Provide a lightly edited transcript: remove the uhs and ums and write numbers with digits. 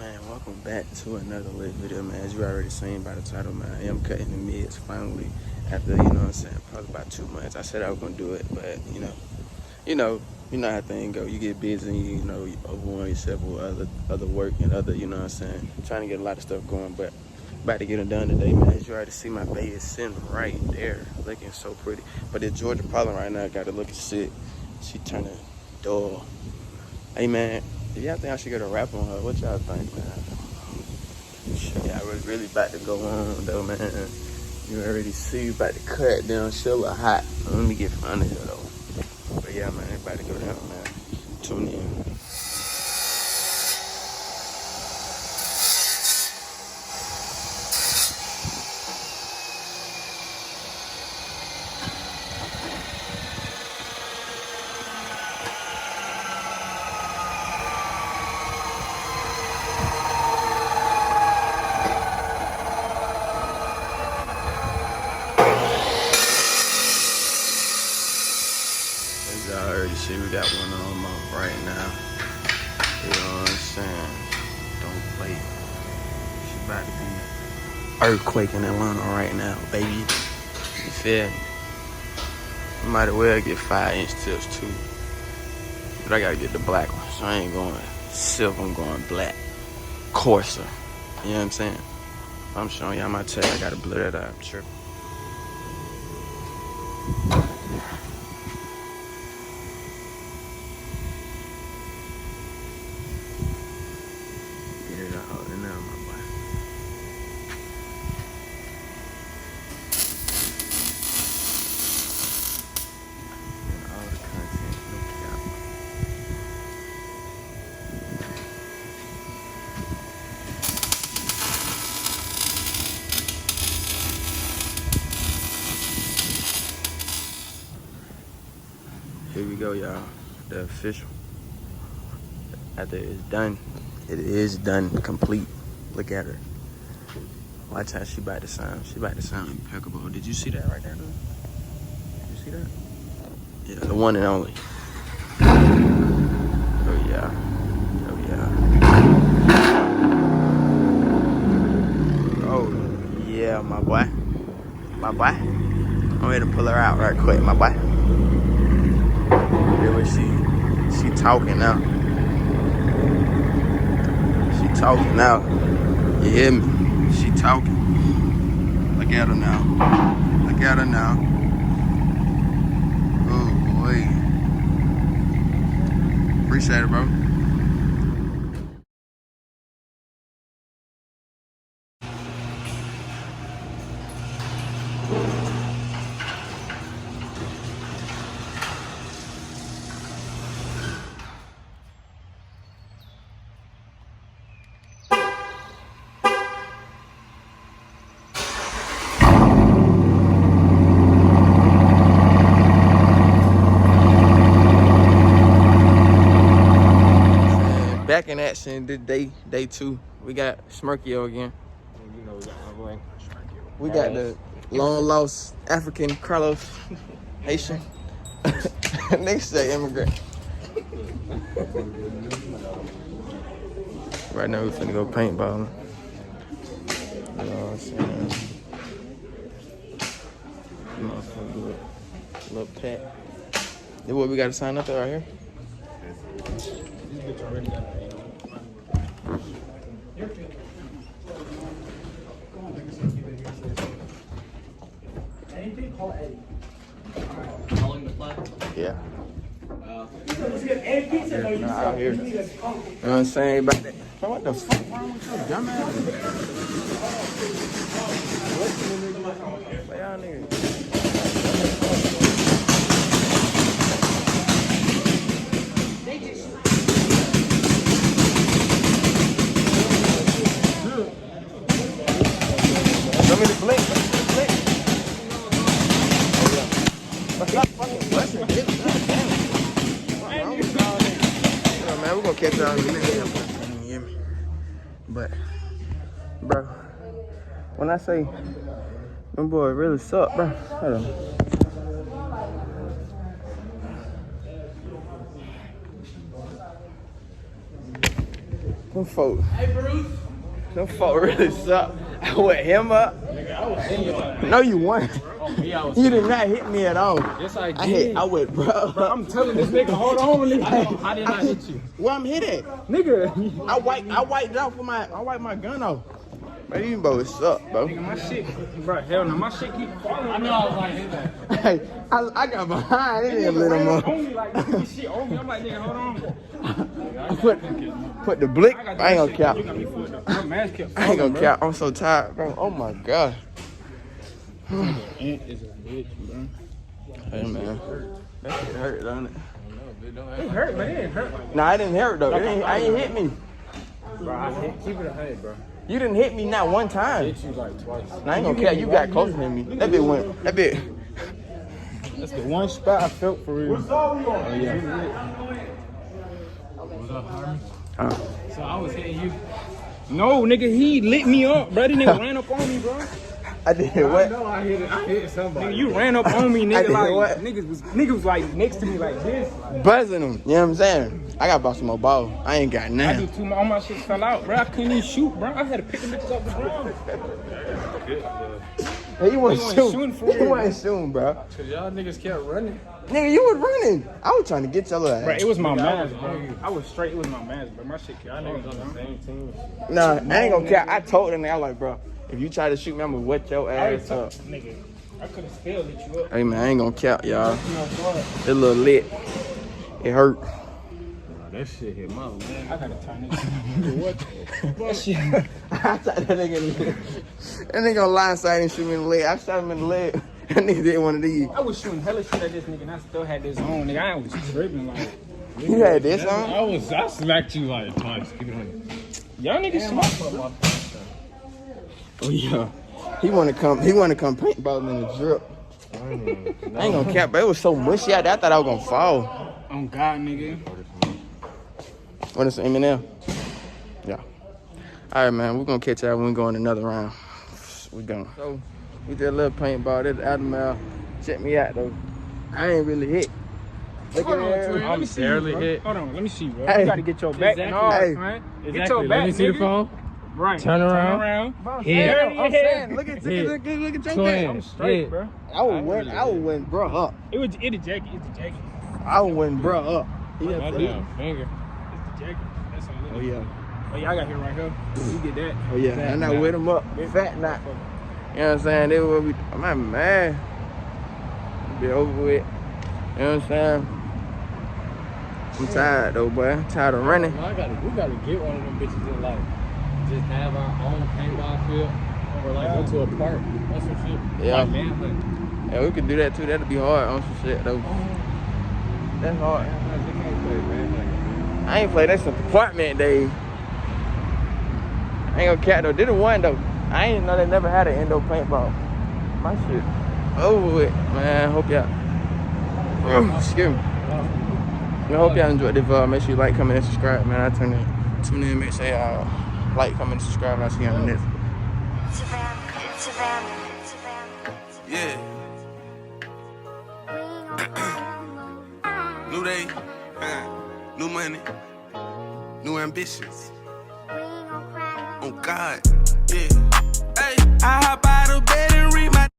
Man, welcome back to another lit video, man. As you already seen by the title, man, I am cutting the mids finally after, you know what I'm saying, probably about 2 months. I said I was gonna do it, but you know how things go. You get busy and you overwhelm yourself with other work and other, you know what I'm saying, trying to get a lot of stuff going, but about to get them done today, man. As you already see, my baby is sitting right there, looking so pretty. But the Georgia problem right now got her looking sick. She turning dull. Hey, man. Do y'all think I should get a wrap on her? What y'all think, man? Shit, y'all was really about to go on, though, man. You already see, you about to cut down. She a little hot. Let me get from under here, though. But yeah, man, it's about to go down, man. Tune in. As y'all already see, we got one on off right now. You know what I'm saying? Don't play. She about to be earthquake in Atlanta right now, baby. You feel me? Might as well get 5-inch tips too. But I gotta get the black one, so I ain't going silver, I'm going black. Coarser. You know what I'm saying? I'm showing y'all my tag. I gotta blur that out. I'm tripping. Get it out and now, my boy. And all the content, no cap. Here we go, y'all. The official. After it's done, it is done, complete. Look at her. Watch how she about to sound. She about to sound impeccable. Did you see that right there, dude? Did you see that? Yeah, the one and only. Oh yeah. Oh yeah. Oh yeah, my boy. My boy. I'm ready to pull her out right quick, my boy. Here she talking now. She talking now. You hear me? She talking. Look at her now. Look at her now. Oh boy. Appreciate it, bro. Back in action, day 2. We got Smirkio again. You know, we got We got the long lost African Carlos Haitian. Next say immigrant. Right now we finna go paintballing. You know what I'm saying? Motherfucker, do a little pat. This what we gotta sign up there right here. Anything, call Eddie. calling the flag. Yeah. Let's get Eddie Pizza. No, you Out here. need a call. You know what I'm saying about that? Man, what the fuck wrong with you, dumbass? What y'all niggas? Let me the blink. Stop fucking busting, bitch. What's wrong with y'all niggas? Yeah, man, we're gonna catch y'all in a minute. You hear me? But, bro, when I say them boys really suck, bro, hold on. Them folks. Hey, Bruce. Them folks really suck. I went him up. Nigga, I was in your ass. No, you weren't. Oh, me, I was. You did not hit me at all. Yes, I did. I went, bro. I'm telling this nigga, hold on, nigga. I did not hit you. Where I'm hit at? Nigga. I wiped it off with I wiped my gun off. Man, you boys suck, bro. Nigga, my shit, bro, hell no, my shit keep falling. I know I was like, hit that. Hey, I got behind. It didn't let him up. Only like, nigga, shit on me. I'm like, nigga, hold on. Put the blick. I ain't gonna cap. You got me fucked up. My mask kept I ain't falling, gonna cap. I'm so tired, bro. Oh my god. Ant is a bitch, bro. Hey man, that shit hurt, don't it? It hurt, but it didn't hurt like that. Nah, it didn't hurt though. I ain't hit me. Bro, keep it 100, bro. You didn't hit me not one time. Hit you like twice. Nah, I ain't gonna cap. You got closer than me. That bit went. That bit. That's the one spot I felt for real. What's up, oh, yeah. What's up, Harvey? So I was hitting you. No, nigga, he lit me up, bro. This nigga ran up on me, bro. I did what? No, I hit somebody. Nigga, you ran up on me, nigga. I did like what? Niggas was like next to me like this. Buzzing them. You know what I'm saying? I got about some more ball. I ain't got I nothing. do too. All my shit fell out, bro. I couldn't even shoot, bro. I had to pick the bitches up the ground. Hey, you wasn't shooting. shooting for You real, wasn't shooting, bro. Cause y'all niggas kept running. Nigga, you was running. I was trying to get your little ass. Bro, it was my mask, bro. I was straight. It was my mask, bro. My shit kept falling, on the same team. Nah, I ain't gonna care. I told him, I was like, bro, if you try to shoot me, I'm gonna wet your ass up. Nigga, I could have still lit you up. Hey man, I ain't gonna cap, y'all. No, sorry. It little lit. It hurt. That shit hit my leg. I gotta turn this. What? That shit. I thought that nigga on line side and shoot me in the leg. I shot him in the leg. That nigga did one of these. I was shooting hella shit at this nigga and I still had this on, nigga. I was tripping like. You had this on? I smacked you like twice. Keep it 100. Y'all niggas smart. Oh yeah. He wanna come paintballing in the drip. I ain't gonna cap, but it was so mushy out there, I thought I was gonna fall. On God, nigga. What is Eminem? Yeah. All right, man. We're gonna catch y'all when we go in another round. We going. So we did a little paintball. This out of mouth. Check me out though. I ain't really hit. Look at there. I'm barely hit. Hold on, let me see, bro. Hey. You gotta get your back. Exactly. No, Hey. man. Exactly. Get your back, Let me see nigga. the phone. Right. Turn around. Yeah, There I'm it is. saying, look at your Twin. back. I'm straight, Yeah. bro. I would win, bro, up. It the jacket. It's the jacket. I would win, bro, up. My damn finger. It's the jacket. That's all it is. Oh yeah. Oh yeah, I got here right here. You get that. Oh yeah. And I with him up. Fat knot. You know what I'm saying? They were I'm mad. Be over with. You know what I'm saying? I'm tired though, boy. I'm tired of running. We gotta get one of them bitches and like just have our own paintball field or like go to a park. That's some shit. Yeah. Like manhunt. Yeah, we could do that too. That'd be hard on some shit though. That's hard. They can't play manhunt. I ain't played that since apartment days. I ain't gonna cap though. Did it one though. I ain't know they never had an indoor paintball. My shit over with, man. Hope y'all. Excuse me. I hope y'all enjoyed this vlog. Make sure you like, comment, and subscribe, man. I tune in. Make sure y'all like, comment, and subscribe. I'll see you on the next. Yeah. New day, new money, new ambitions. Oh God, yeah. Hey, I hop out of bed and read my